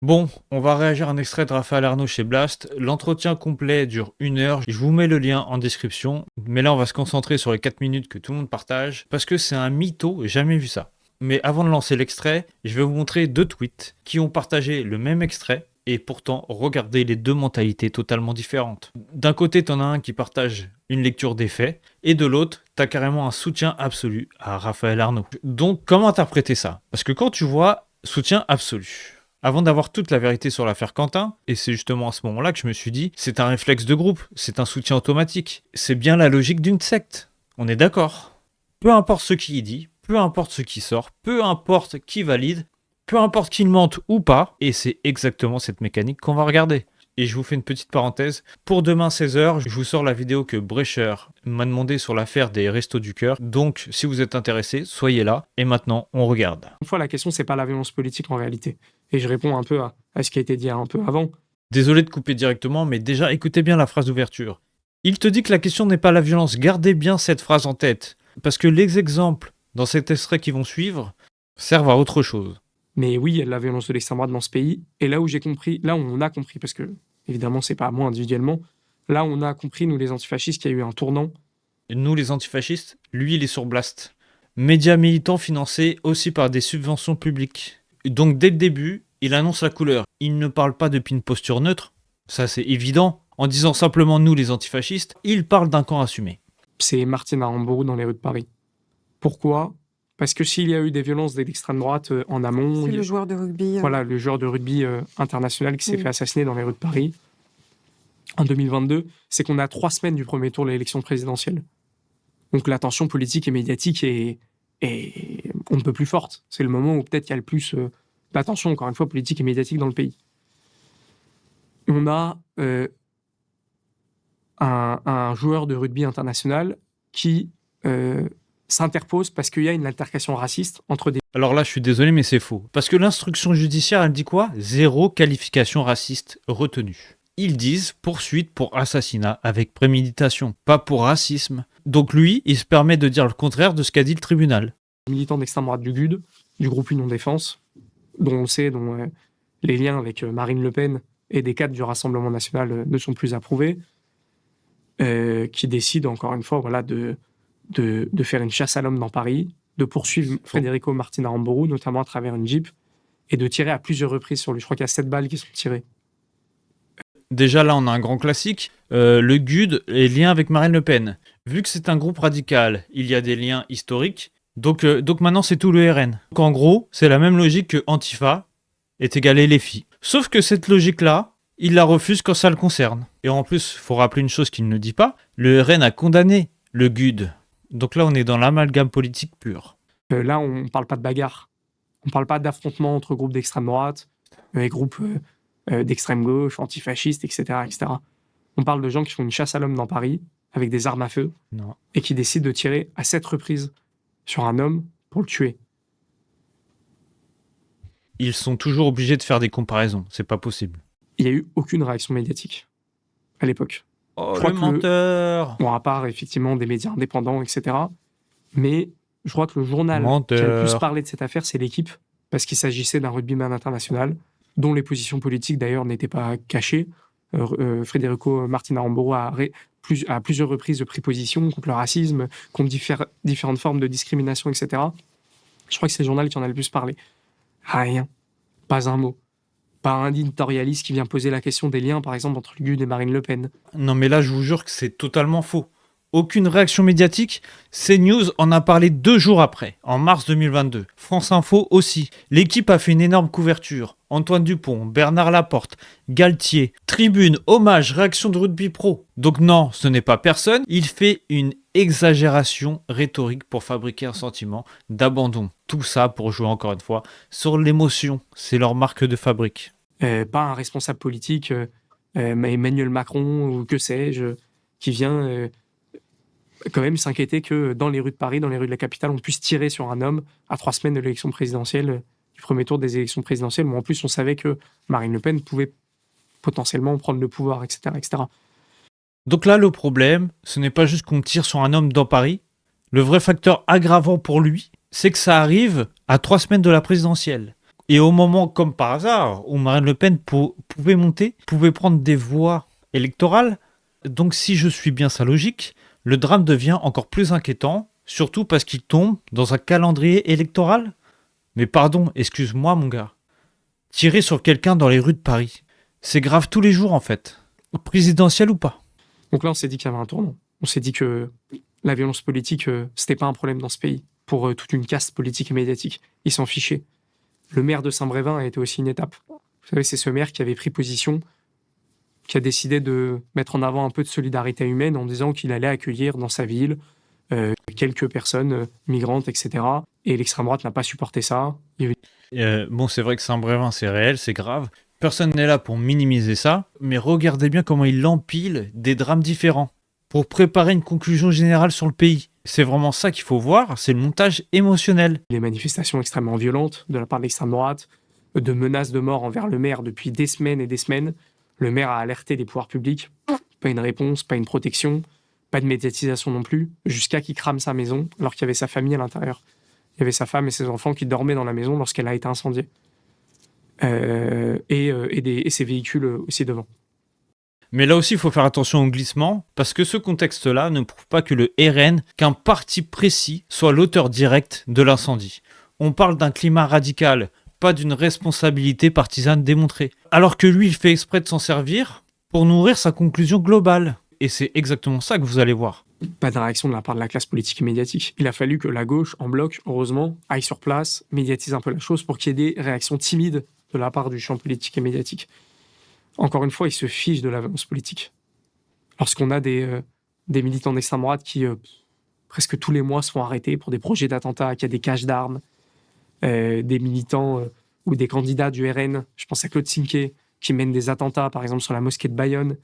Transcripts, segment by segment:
Bon, on va réagir à un extrait de Raphaël Arnaud chez Blast. L'entretien complet dure 1 heure. Je vous mets le lien en description. Mais là, on va se concentrer sur les 4 minutes que tout le monde partage. Parce que c'est un mytho, j'ai jamais vu ça. Mais avant de lancer l'extrait, je vais vous montrer 2 tweets qui ont partagé le même extrait. Et pourtant, regardez les 2 mentalités totalement différentes. D'un côté, t'en as un qui partage une lecture des faits. Et de l'autre, t'as carrément un soutien absolu à Raphaël Arnaud. Donc, comment interpréter ça? Parce que quand tu vois soutien absolu, avant d'avoir toute la vérité sur l'affaire Quentin, et c'est justement à ce moment-là que je me suis dit, c'est un réflexe de groupe, c'est un soutien automatique. C'est bien la logique d'une secte. On est d'accord. Peu importe ce qui y dit, peu importe ce qui sort, peu importe qui valide, peu importe qu'il mente ou pas, et c'est exactement cette mécanique qu'on va regarder. Et je vous fais une petite parenthèse. Pour demain 16h, je vous sors la vidéo que Brecher m'a demandé sur l'affaire des Restos du Cœur. Donc, si vous êtes intéressé, soyez là. Et maintenant, on regarde. Une fois, la question, c'est pas la violence politique en réalité. Et je réponds un peu à ce qui a été dit un peu avant. Désolé de couper directement, mais déjà, écoutez bien la phrase d'ouverture. Il te dit que la question n'est pas la violence. Gardez bien cette phrase en tête. Parce que les exemples dans cet extrait qui vont suivre servent à autre chose. Mais oui, il y a de la violence de l'extrême droite dans ce pays. Et là où j'ai compris, là où on a compris, parce que évidemment, c'est pas à moi individuellement, là où on a compris, nous les antifascistes, qu'il y a eu un tournant. Nous, les antifascistes, lui, il est sur Blast. Média militant financé aussi par des subventions publiques. Donc, dès le début, il annonce la couleur. Il ne parle pas depuis une posture neutre. Ça, c'est évident. En disant simplement nous, les antifascistes, il parle d'un camp assumé. C'est Martine Aramburu dans les rues de Paris. Pourquoi ? Parce que s'il y a eu des violences de l'extrême droite en amont... C'est le joueur de rugby. Voilà, le joueur de rugby international qui s'est Oui. fait assassiner dans les rues de Paris en 2022, c'est qu'on est à 3 semaines du premier tour de l'élection présidentielle. Donc la tension politique et médiatique est on ne peut plus forte. C'est le moment où peut-être il y a le plus d'attention, encore une fois, politique et médiatique dans le pays. On a un joueur de rugby international qui s'interpose parce qu'il y a une altercation raciste entre des... Alors là, je suis désolé, mais c'est faux. Parce que l'instruction judiciaire, elle dit quoi? 0 qualification raciste retenue. Ils disent poursuite pour assassinat avec préméditation, pas pour racisme. Donc lui, il se permet de dire le contraire de ce qu'a dit le tribunal. militants d'extrême droite du GUD, du groupe Union Défense, dont on sait dont les liens avec Marine Le Pen et des cadres du Rassemblement national ne sont plus approuvés, qui décident encore une fois voilà, de faire une chasse à l'homme dans Paris, de poursuivre Federico Martin Aramburu, notamment à travers une Jeep, et de tirer à plusieurs reprises sur lui. Je crois qu'il y a 7 balles qui sont tirées. Déjà là, on a un grand classique. Le GUD est lié avec Marine Le Pen. Vu que c'est un groupe radical, il y a des liens historiques. Donc maintenant, c'est tout le RN. Donc en gros, c'est la même logique que Antifa est égalé les filles. Sauf que cette logique-là, il la refuse quand ça le concerne. Et en plus, faut rappeler une chose qu'il ne dit pas, le RN a condamné le GUD. Donc là, on est dans l'amalgame politique pur. Là, on ne parle pas de bagarre. On ne parle pas d'affrontement entre groupes d'extrême droite et groupes d'extrême gauche, antifascistes, etc., etc. On parle de gens qui font une chasse à l'homme dans Paris avec des armes à feu et qui décident de tirer à 7 reprises sur un homme pour le tuer. Ils sont toujours obligés de faire des comparaisons. C'est pas possible. Il n'y a eu aucune réaction médiatique à l'époque. Oh, le menteur! Bon, à part effectivement des médias indépendants, etc. Mais je crois que le journal Menteur. qui a le plus parlé de cette affaire, c'est l'Équipe, parce qu'il s'agissait d'un rugbyman international, dont les positions politiques d'ailleurs n'étaient pas cachées. Federico Martin Aramburu a à plusieurs reprises pris position contre le racisme, contre différentes formes de discrimination, etc. Je crois que c'est le journal qui en a le plus parlé. Rien. Pas un mot. Pas un éditorialiste qui vient poser la question des liens, par exemple, entre le GUD et Marine Le Pen. Non mais là, je vous jure que c'est totalement faux. Aucune réaction médiatique. CNews en a parlé 2 jours après, en mars 2022. France Info aussi. L'Équipe a fait une énorme couverture. Antoine Dupont, Bernard Laporte, Galtier, Tribune, Hommage, réaction de Rugby Pro. Donc non, ce n'est pas personne. Il fait une exagération rhétorique pour fabriquer un sentiment d'abandon. Tout ça pour jouer encore une fois sur l'émotion. C'est leur marque de fabrique. Pas un responsable politique, Emmanuel Macron ou que sais-je, qui vient quand même s'inquiéter que dans les rues de Paris, dans les rues de la capitale, on puisse tirer sur un homme à 3 semaines de l'élection présidentielle, du premier tour des élections présidentielles, où en plus on savait que Marine Le Pen pouvait potentiellement prendre le pouvoir, etc., etc. Donc là, le problème, ce n'est pas juste qu'on tire sur un homme dans Paris. Le vrai facteur aggravant pour lui, c'est que ça arrive à 3 semaines de la présidentielle. Et au moment, comme par hasard, où Marine Le Pen pouvait monter, pouvait prendre des voix électorales, donc si je suis bien sa logique, le drame devient encore plus inquiétant, surtout parce qu'il tombe dans un calendrier électoral. Mais pardon, excuse-moi mon gars. Tirer sur quelqu'un dans les rues de Paris, c'est grave tous les jours en fait. Présidentiel ou pas. Donc là, on s'est dit qu'il y avait un tournant. On s'est dit que la violence politique, c'était pas un problème dans ce pays, pour toute une caste politique et médiatique. Ils s'en fichaient. Le maire de Saint-Brévin a été aussi une étape. Vous savez, c'est ce maire qui avait pris position, qui a décidé de mettre en avant un peu de solidarité humaine en disant qu'il allait accueillir dans sa ville quelques personnes migrantes, etc. Et l'extrême droite n'a pas supporté ça. Bon, c'est vrai que Saint-Brévin, c'est réel, c'est grave. Personne n'est là pour minimiser ça, mais regardez bien comment il empile des drames différents pour préparer une conclusion générale sur le pays. C'est vraiment ça qu'il faut voir, c'est le montage émotionnel. Les manifestations extrêmement violentes de la part de l'extrême droite, de menaces de mort envers le maire depuis des semaines et des semaines. Le maire a alerté les pouvoirs publics. Pas une réponse, pas une protection, pas de médiatisation non plus, jusqu'à qu'il crame sa maison alors qu'il y avait sa famille à l'intérieur. Il y avait sa femme et ses enfants qui dormaient dans la maison lorsqu'elle a été incendiée. Et ses véhicules aussi devant. Mais là aussi, il faut faire attention au glissement, parce que ce contexte-là ne prouve pas que le RN, qu'un parti précis, soit l'auteur direct de l'incendie. On parle d'un climat radical, pas d'une responsabilité partisane démontrée. Alors que lui, il fait exprès de s'en servir pour nourrir sa conclusion globale. Et c'est exactement ça que vous allez voir. Pas de réaction de la part de la classe politique et médiatique. Il a fallu que la gauche, en bloc, heureusement, aille sur place, médiatise un peu la chose pour qu'il y ait des réactions timides de la part du champ politique et médiatique. Encore une fois, ils se fichent de la violence politique. Lorsqu'on a des militants d'extrême droite qui, presque tous les mois, se font arrêter pour des projets d'attentats, qu'il y a des caches d'armes, des militants ou des candidats du RN, je pense à Claude Sinquet, qui mènent des attentats, par exemple sur la mosquée de Bayonne,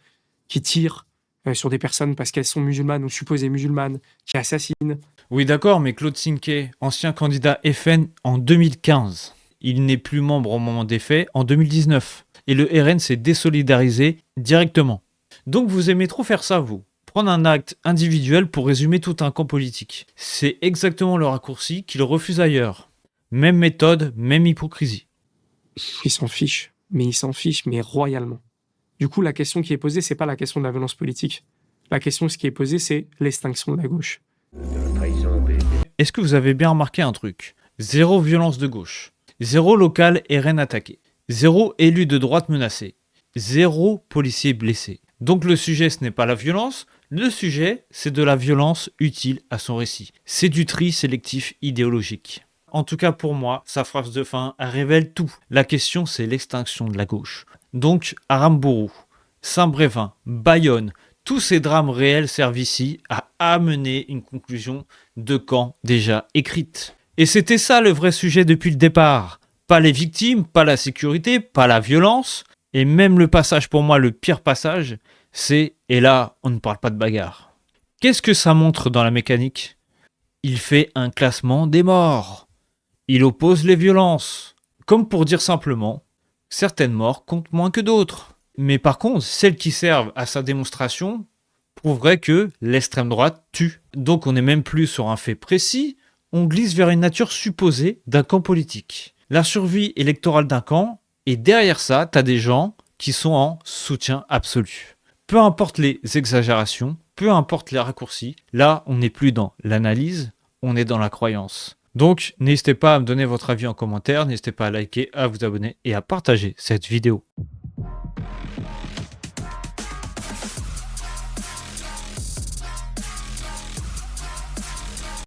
qui tirent sur des personnes parce qu'elles sont musulmanes ou supposées musulmanes, qui assassinent. Oui, d'accord, mais Claude Sinquet, ancien candidat FN en 2015, il n'est plus membre au moment des faits en 2019. Et le RN s'est désolidarisé directement. Donc vous aimez trop faire ça, vous. Prendre un acte individuel pour résumer tout un camp politique. C'est exactement le raccourci qu'il refuse ailleurs. Même méthode, même hypocrisie. Ils s'en fichent, mais royalement. Du coup, la question qui est posée, c'est pas la question de la violence politique. La question, ce qui est posée, c'est l'extinction de la gauche. Est-ce que vous avez bien remarqué un truc? Zéro violence de gauche. Zéro local RN attaqué. Zéro élu de droite menacé. Zéro policier blessé. Donc le sujet, ce n'est pas la violence. Le sujet, c'est de la violence utile à son récit. C'est du tri sélectif idéologique. En tout cas pour moi, sa phrase de fin révèle tout. La question, c'est l'extinction de la gauche. Donc Aramburu, Saint-Brévin, Bayonne, tous ces drames réels servent ici à amener une conclusion de camp déjà écrite. Et c'était ça le vrai sujet depuis le départ. Pas les victimes, pas la sécurité, pas la violence. Et même le passage, pour moi, le pire passage, c'est « et là, on ne parle pas de bagarre ». Qu'est-ce que ça montre dans la mécanique? Il fait un classement des morts. Il oppose les violences. Comme pour dire simplement, certaines morts comptent moins que d'autres. Mais par contre, celles qui servent à sa démonstration prouveraient que l'extrême droite tue. Donc on n'est même plus sur un fait précis, on glisse vers une nature supposée d'un camp politique. La survie électorale d'un camp, et derrière ça, t'as des gens qui sont en soutien absolu. Peu importe les exagérations, peu importe les raccourcis, là, on n'est plus dans l'analyse, on est dans la croyance. Donc, n'hésitez pas à me donner votre avis en commentaire, n'hésitez pas à liker, à vous abonner et à partager cette vidéo.